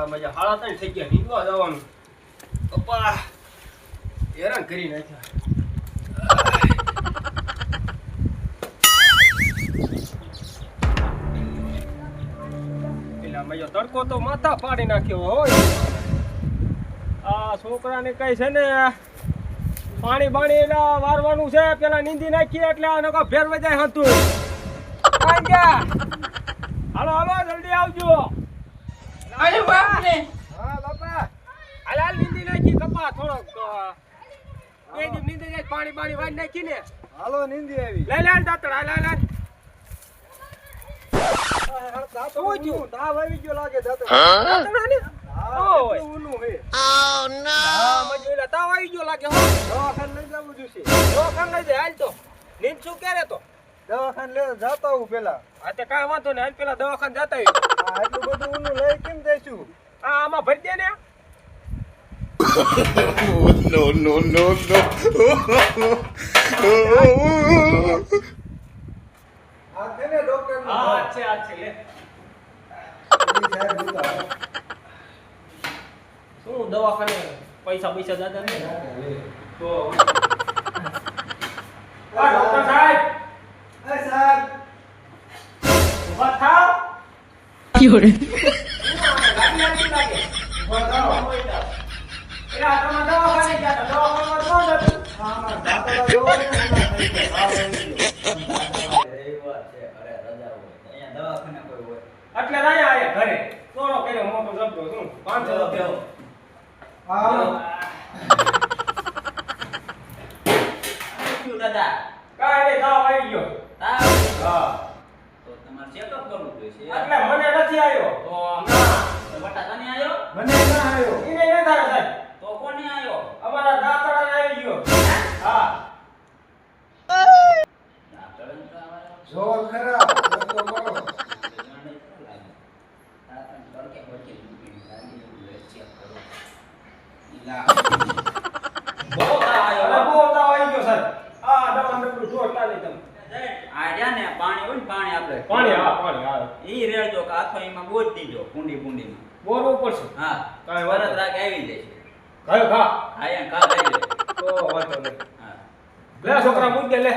પેલા મજા હાડા ત્રણ થઈ ગયા નીકળવા જવાનું પપ્પા હેરાન કરી નાખ્યા પેલા મજા તડકો તો માથા ફાડી નાખ્યો હોય આ છોકરાને કઈ છે ને પાણી બાણી વારવાનું છે પેલા નીંદી નાખીએ એટલે આ નકો ફેર વજાય હતું હાલો હાલો જલ્દી આવજો અરે બાપ રે હા બાપા હાલ નીંદી નાખી કપા થોડોક એ જ નીંદી જાય પાણી બાણી વાળી નાખી ને હાલો નીંદી આવી લઈ લે દાતર હાલ હાલ હાલ દાતો ઊનું તાવ આવી ગયો લાગે દાતો દાતર ને ઓય ઊનું હે હા મજુલા તાવ આવી ગયો લાગે હો દવાખાને લઈ જવું જોશે દવાખાને લઈ જાય હાલ તો નીંદ શું કરે તો દવાખાને લઈ જાતા હું પેલા આ તે કાંઈ વાંધો ને હાલ પેલા દવાખાને જતા હોય આટલું બધું ઊનું લઈ કેમ જઈશું આ આમાં ભરી દે ને no, no, no, no. આ તેને ડોક્ટર નું હા છે લે શું દવાખાને પૈસા જાતા ને તો ડોક્ટર સાહેબ એ સાહેબ ઉભા થાવ Fiore. લાગી લાગે ઉભા થાવ એલા તમે દવાખાને ગયા દવાખાને કોણ હતું હા માં દાતડા જોવાનું થઈ ગયા એટલે અહીંયા આયા ઘરે થોડો કર્યો મોટો જબરો શું 500 રૂપિયા હા શું દાદા કાંઈ તાવ આવી ગયો તાવ હા તો તમારે ચેકઅપ કરવું જોઈશે એટલે મને નથી આવ્યો તો ના તો બટા તને આવ્યો મને ના આવ્યો ઈને ન થાય સાહેબ તો કોને આવ્યો અમારા દાતડાને આવી ગયો હા ડાક્ટર તો આવ્યો જો ખરા તો કરો બહુ તાવ આવી ગયો સાહેબ આ દવા નકરું જોતા નહીં તમે પાણી હોય ને પાણી આપણે પાણી હા ઈ રેડજો કે આથો એમાં બોજ દીજો કુંડીમાં બોલવું પડશે હા કાંઈ વરત વાંધો રાખ આવી જાય કયો ખા આયા કા આવી જાય તો વાંધો નહીં હા લે છોકરા મૂક દે લે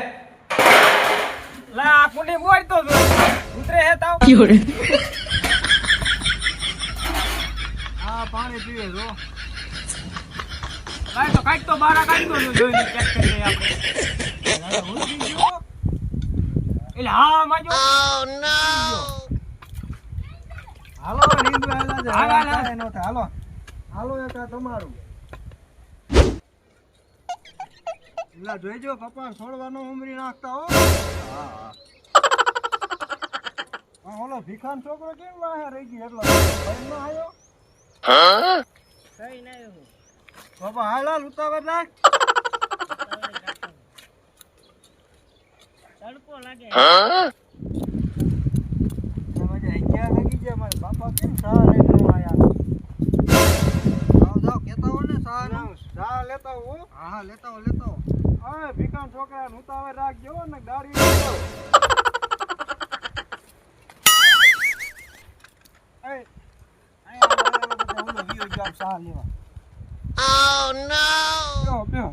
લે આ કુંડી મોડ તો ઉતરે હે તાવ Fiore. હા પાણી પીવે જો કાઈ તો બારા કાઢી દો જોઈને ચેક કરી લઈએ આપણે એટલે હા માજો હાલો નીંદવા આલા છે હાલ, હાલ, હાલ. કાંઈ ન થાય હાલો હાલો એક આ તમારું એલા જોઈજો કપાસ છોડવાનો ઉમરી નાખતા હો હા ઓલો ભીખાન છોકરો કેમ વાહે રહી ગયો એટલો ભાઈ ન આવ્યો કઈ નહીં હું બાપા હાલ હાલ ઉતાવળ રાખ તડકો લાગે મજા ગયા લાગી જાય મારા બાપા કેમ સારા લઈને ન આયા જાઓ જાઓ કેતા હો ને સા લેતા હો હા લેતા હો હા ભીખાન છોકરા ઉતાવળ રાખજો ને ગાડી લેતો એ બધા ઓલો વિયો જો સા લેવા Oh no! બેહો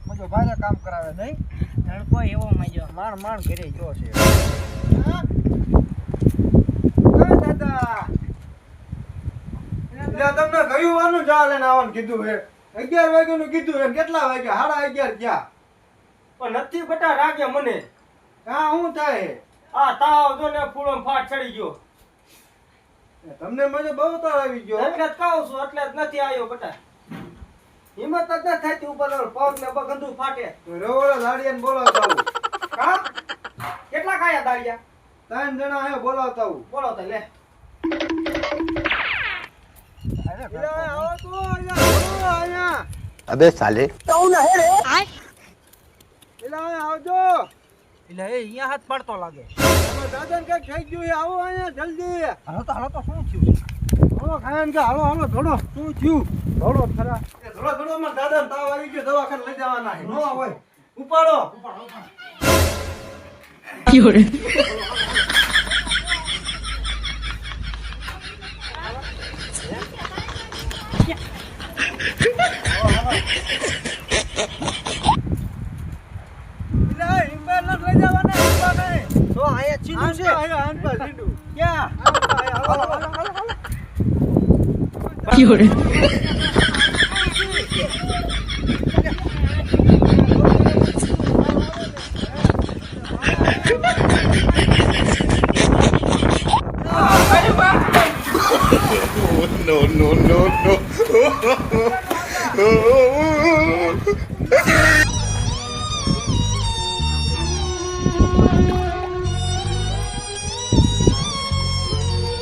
મજો ભાઈ કામ કરાવે નહીં તડકો એવો મજો માણ ઘરે જો છે દાદા તમને કયું વાનું ચા લઈને આવવાનું કીધું હે 11 વાગ્યાનું કીધું હે કેટલા વાગ્યા 11:30 ગયા પણ નથી બટા રાગે મને કા શું થાય આ તાવ જો ને ફૂલો ફાટ ચડી ગયો તમને મજો બહુ તાવ આવી ગયો એટલે જ કહું છું એટલે જ નથી આવ્યો બટા હિંમત જ ન થતી ઉપર પગ ને ગંદુ ફાટે રવોડા લાડિયાને બોલાવતા આવું કા કેટલા ખાયા દાળિયા 3 જણા આયો બોલાવતા આવું બોલો તો લે આવો તો અહીંયા अबे साले એલા આવજો એટલે એ અહીંયા હાથ પડતો લાગે તમારા દાદાને કઈક થઈ ગયું છે આવો અહીંયા જલ્દી હાલો તો શું થયું હાલો ખાન કે હાલો ધોડો શું થયું ધોડો ખરા એ ધોડો માં દાદાને તાવ આવી ગયો દવાખાને લઈ જવાના છે નો હોય ઉપાડો Fiore. તો આયા ચીડું છે આયા આનપા ચીડું ક્યાં હાલો હાલો હાલો હાલો 有人， no, no, no, no.